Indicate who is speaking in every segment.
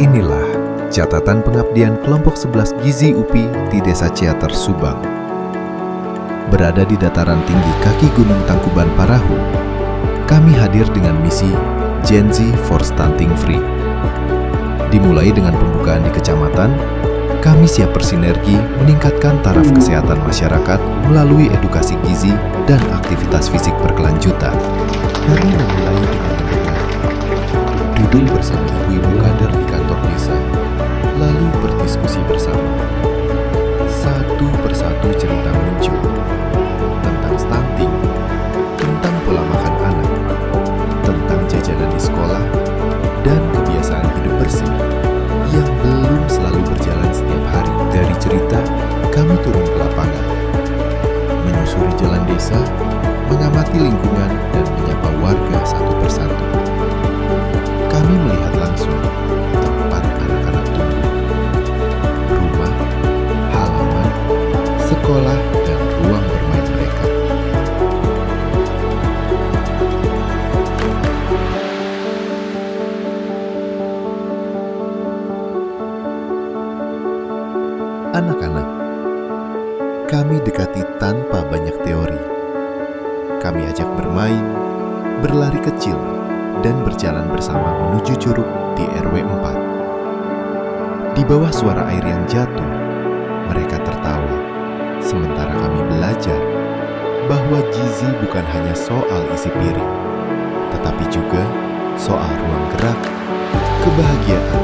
Speaker 1: Inilah catatan pengabdian kelompok 11 Gizi UPI di Desa Ciater, Subang. Berada di dataran tinggi kaki Gunung Tangkuban Parahu, kami hadir dengan misi Gen Z for Stunting Free. Dimulai dengan pembukaan di kecamatan, kami siap bersinergi meningkatkan taraf kesehatan masyarakat melalui edukasi gizi dan aktivitas fisik berkelanjutan. Kami memulai dengan duduk bersama ibu-ibu kader di kantor desa, lalu berdiskusi bersama. Satu persatu cerita muncul tentang stunting, tentang pola makan anak, tentang jajanan di sekolah, dan kebiasaan hidup bersih yang belum selalu berjalan setiap hari. Dari cerita, kami turun ke lapangan, menyusuri jalan desa, mengamati lingkungan, dan menyapa warga satu persatu. Kami melihat langsung tempat anak-anak tumbuh, rumah, halaman, sekolah, dan ruang bermain mereka. Anak-anak, kami dekati tanpa banyak teori. Kami ajak bermain, berlari kecil, dan berjalan bersama menuju curug di RW 4. Di bawah suara air yang jatuh, mereka tertawa, sementara kami belajar bahwa gizi bukan hanya soal isi piring, tetapi juga soal ruang gerak, kebahagiaan,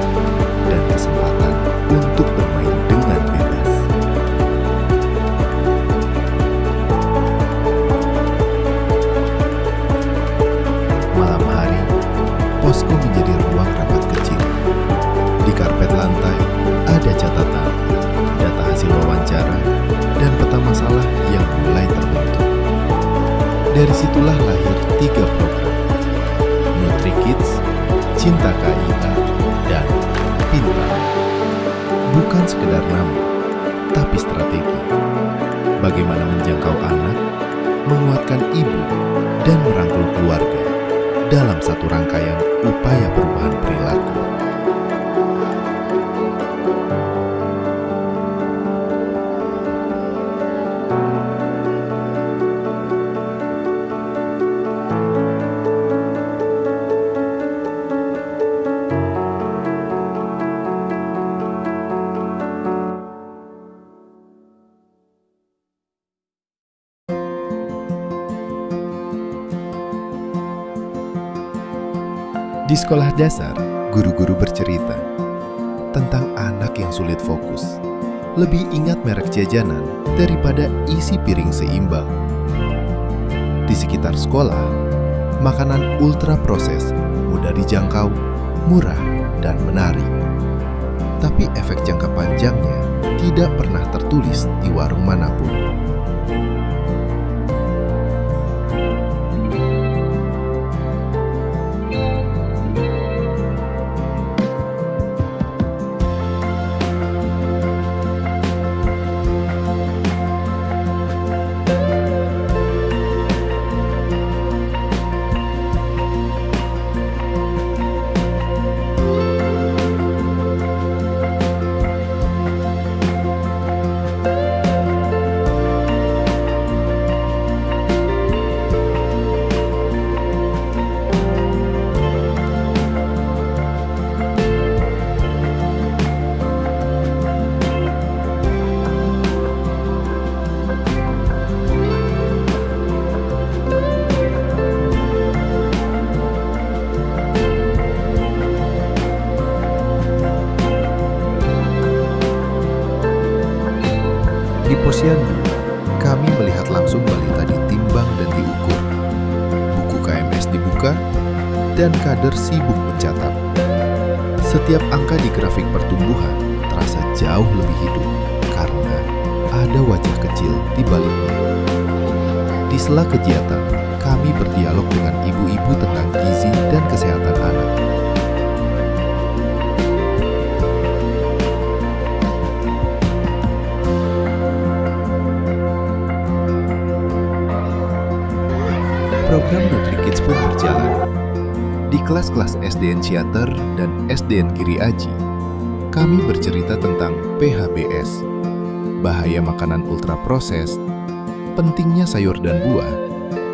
Speaker 1: dan kesempatan untuk bermain dengan bebas. Malam hari, posko menjadi ruang rapat kecil. Di karpet lantai ada catatan, data hasil wawancara, dan peta masalah yang mulai terbentuk. Dari situlah lahir 3 program: Nutri Kids, Cinta KIA, dan Pintar. Bukan sekedar nama, tapi strategi. Bagaimana menjangkau anak, menguatkan ibu, dan merangkul keluarga dalam satu rangkaian upaya perubahan perilaku. Di sekolah dasar, guru-guru bercerita tentang anak yang sulit fokus, lebih ingat merek jajanan daripada isi piring seimbang. Di sekitar sekolah, makanan ultra proses, mudah dijangkau, murah, dan menarik. Tapi efek jangka panjangnya tidak pernah tertulis di warung manapun. Di posyandu, kami melihat langsung balita ditimbang dan diukur. Buku KMS dibuka, dan kader sibuk mencatat. Setiap angka di grafik pertumbuhan terasa jauh lebih hidup karena ada wajah kecil di baliknya. Di sela kegiatan, kami berdialog dengan ibu-ibu tentang gizi dan kesehatan anak. Program NutriKids pun berjalan. Di kelas-kelas SDN Ciater dan SDN Giri Aji, kami bercerita tentang PHBS, bahaya makanan ultraproses, pentingnya sayur dan buah,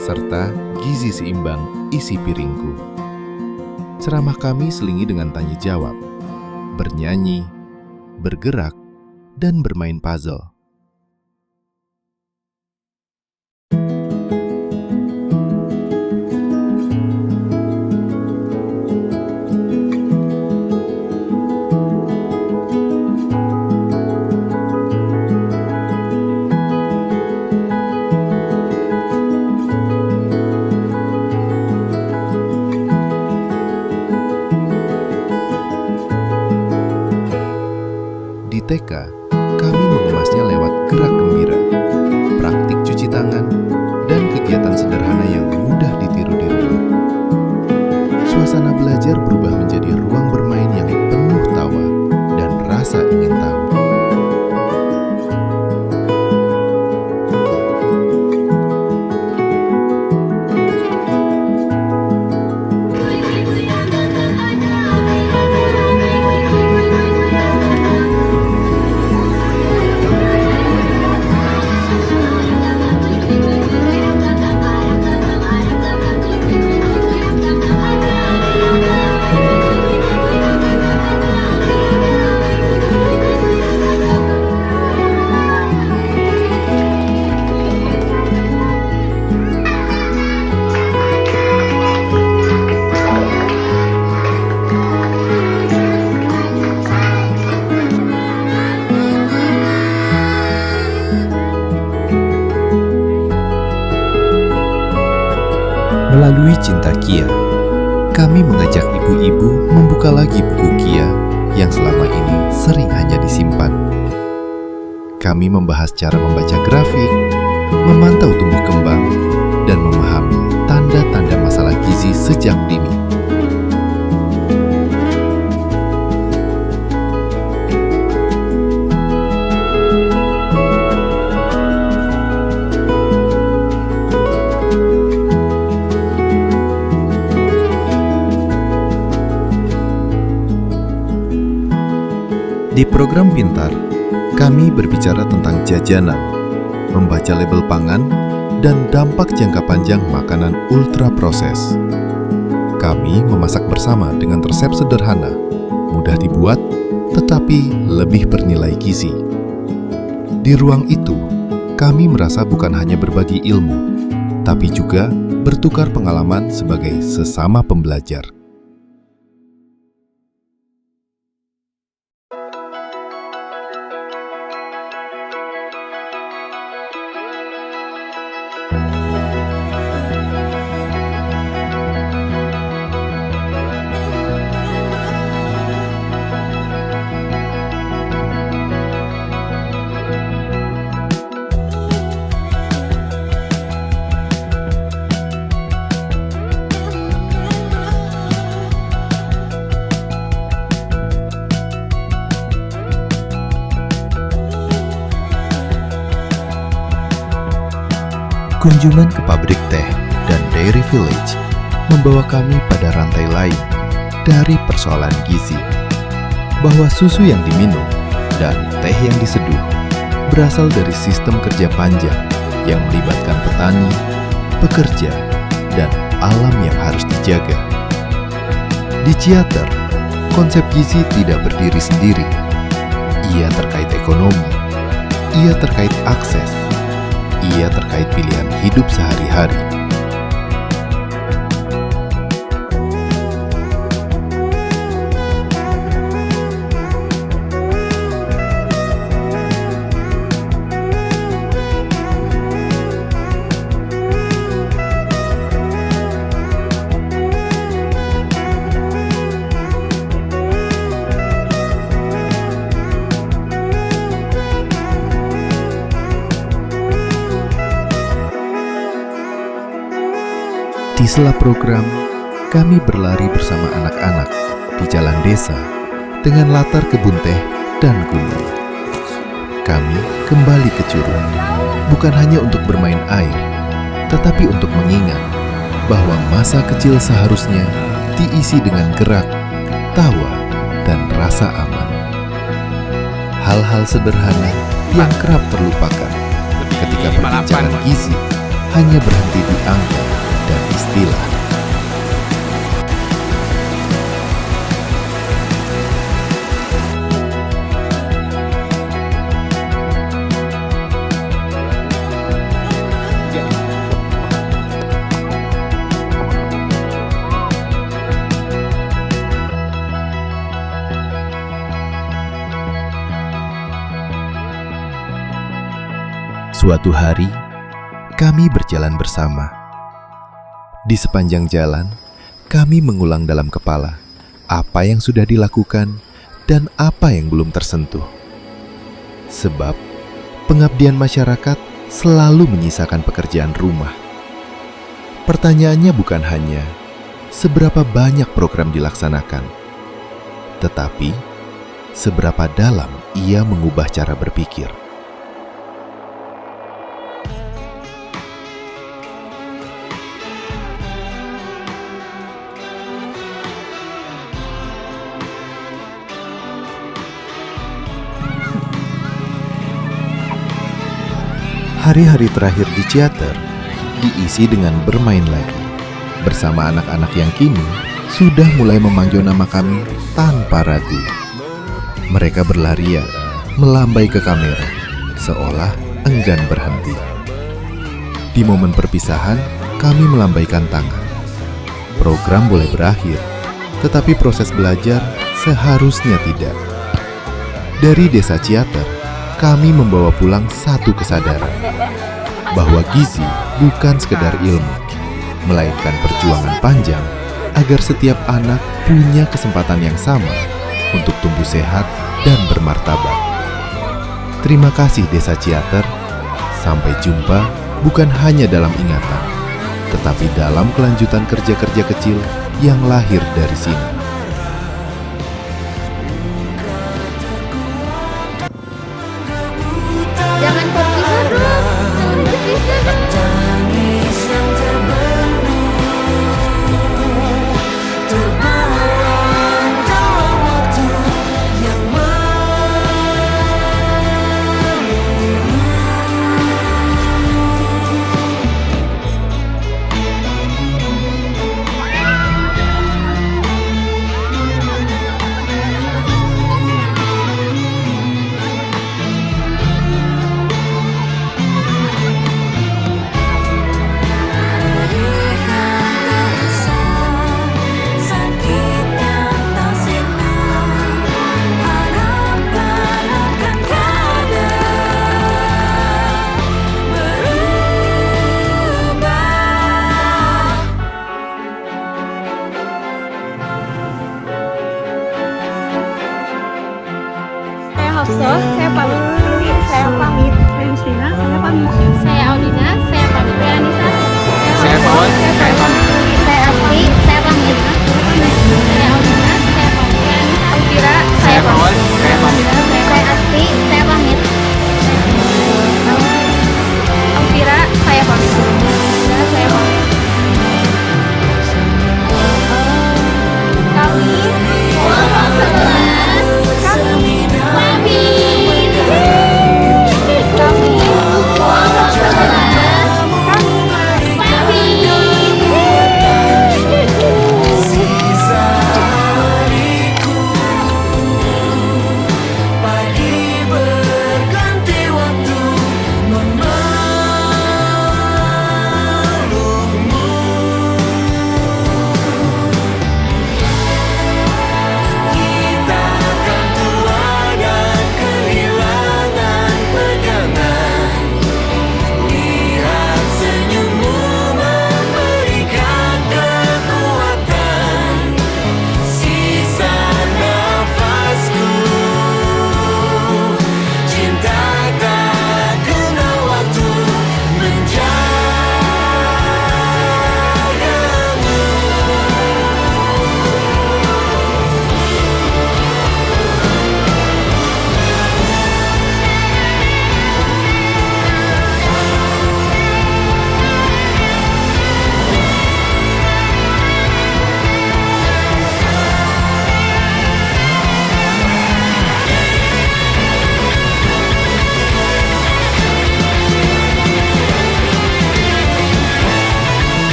Speaker 1: serta gizi seimbang isi piringku. Ceramah kami selingi dengan tanya jawab, bernyanyi, bergerak, dan bermain puzzle. Di TK, kami mengemasnya lewat gerak gembira, praktik cuci tangan, dan kegiatan sederhana yang mudah ditiru di rumah. Suasana belajar berubah menjadi ruang bermain yang penuh tawa dan rasa ingin tahu. Melalui Cinta Kia, kami mengajak ibu-ibu membuka lagi buku Kia yang selama ini sering hanya disimpan. Kami membahas cara membaca grafik, memantau tumbuh kembang, dan memahami tanda-tanda masalah gizi sejak dini. Di program Pintar, kami berbicara tentang jajanan, membaca label pangan, dan dampak jangka panjang makanan ultraproses. Kami memasak bersama dengan resep sederhana, mudah dibuat, tetapi lebih bernilai gizi. Di ruang itu, kami merasa bukan hanya berbagi ilmu, tapi juga bertukar pengalaman sebagai sesama pembelajar. Kunjungan ke pabrik teh dan Dairy Village membawa kami pada rantai lain dari persoalan gizi. Bahwa susu yang diminum dan teh yang diseduh berasal dari sistem kerja panjang yang melibatkan petani, pekerja, dan alam yang harus dijaga. Di Ciater, konsep gizi tidak berdiri sendiri. Ia terkait ekonomi, ia terkait akses, ia terkait pilihan hidup sehari-hari. Di sela program, kami berlari bersama anak-anak di jalan desa dengan latar kebun teh dan gunung. Kami kembali ke Curug, bukan hanya untuk bermain air, tetapi untuk mengingat bahwa masa kecil seharusnya diisi dengan gerak, tawa, dan rasa aman. Hal-hal sederhana yang kerap terlupakan ketika perbincangan gizi hanya berhenti di angka dan istilah. Suatu hari, kami berjalan bersama. Di sepanjang jalan, kami mengulang dalam kepala apa yang sudah dilakukan dan apa yang belum tersentuh. Sebab, pengabdian masyarakat selalu menyisakan pekerjaan rumah. Pertanyaannya bukan hanya seberapa banyak program dilaksanakan, tetapi seberapa dalam ia mengubah cara berpikir. Hari-hari terakhir di Ciater diisi dengan bermain lagi bersama anak-anak yang kini sudah mulai memanggil nama kami tanpa ragu. Mereka berlarian, melambai ke kamera, seolah enggan berhenti. Di momen perpisahan, kami melambaikan tangan. Program boleh berakhir, tetapi proses belajar seharusnya tidak. Dari desa Ciater, kami membawa pulang satu kesadaran, bahwa gizi bukan sekedar ilmu, melainkan perjuangan panjang agar setiap anak punya kesempatan yang sama untuk tumbuh sehat dan bermartabat. Terima kasih Desa Ciater, sampai jumpa bukan hanya dalam ingatan, tetapi dalam kelanjutan kerja-kerja kecil yang lahir dari sini.
Speaker 2: Jangan berpisah dong, jangan berpisah dong.
Speaker 3: Hafsah, saya pamit. Lili, saya pamit. Saya Justina, saya pamit.
Speaker 2: Saya Audina, saya pamit.
Speaker 3: Saya Anissa,
Speaker 4: Saya Pawan.